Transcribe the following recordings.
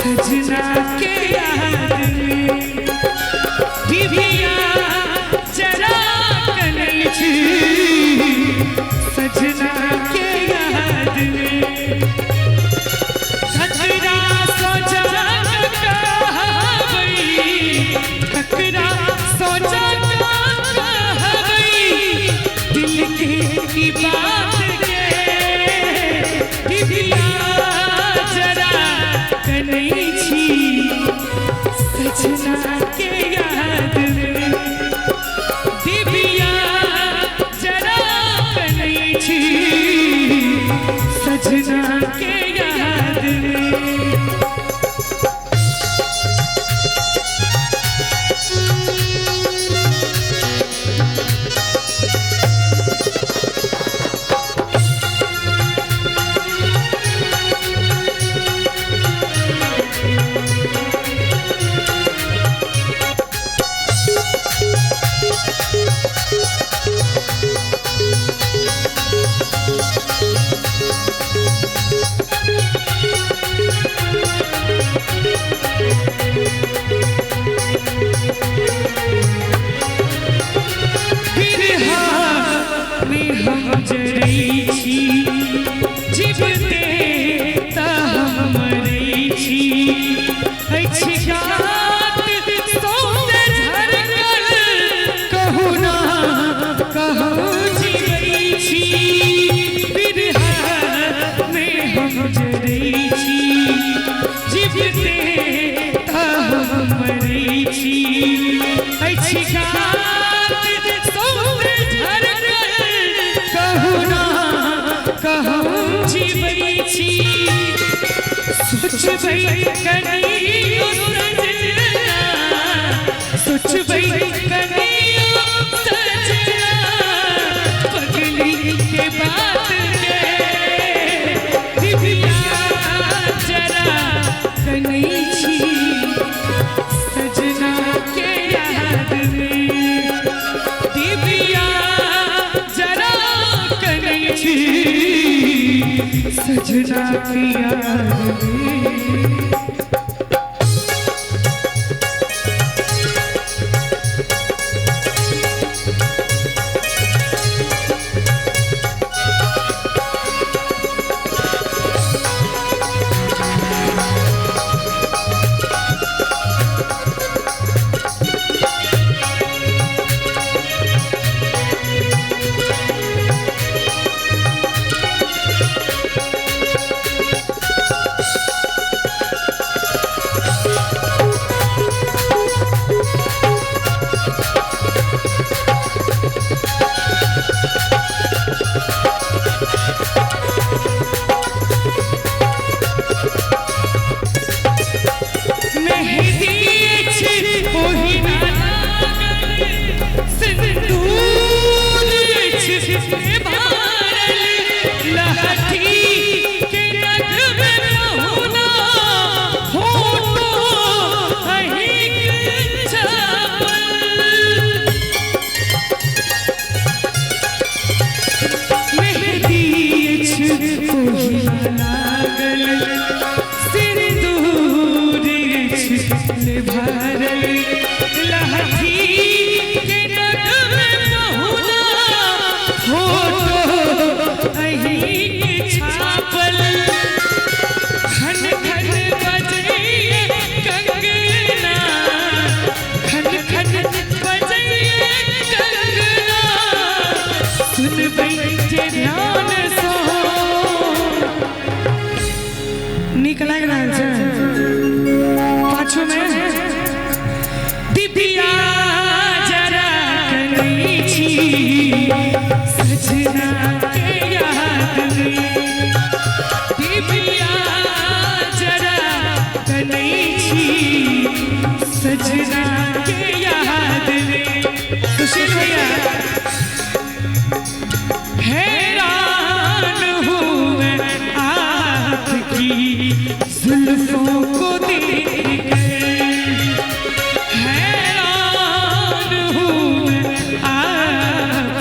सजना के याद में डिबिया जरा कनई छी सजना के याद में ठकरा सोचा कहबई ठकरा सोचा कहबई दिल की बात के डिबिया कनई छी सजना के याद में डिबिया जरा कनई छी सजना के याद में सजना की याद में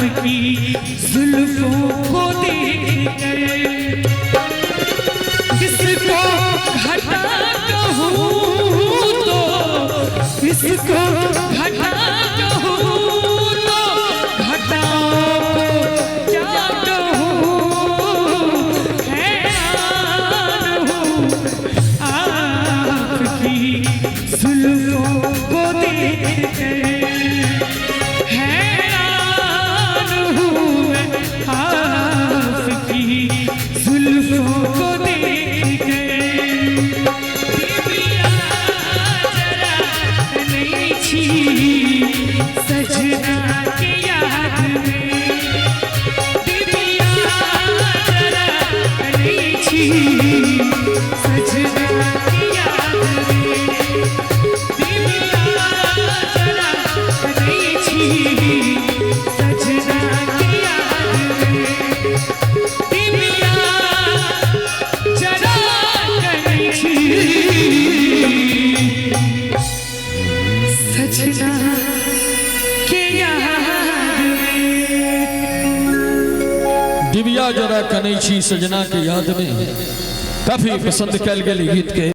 आपकी जुल्फों को देख कर इसको घटा कहूँ तो इसको घटा कहूँ तो घटाओं को क्या कहूँ हैरान हूँ आपकी जुल्फों को देख कर हैरान हूँ मैं आपकी जुल्फों को देख कर सजना के याद में दिव्या जरा नहीं छी सजना के याद में दिव्या जरा नहीं छी सजना के याद में दिव्या जरा नहीं छी सजना दिव्या जरा कनैछी सजना के याद में काफी पसंद कल गए गीत के।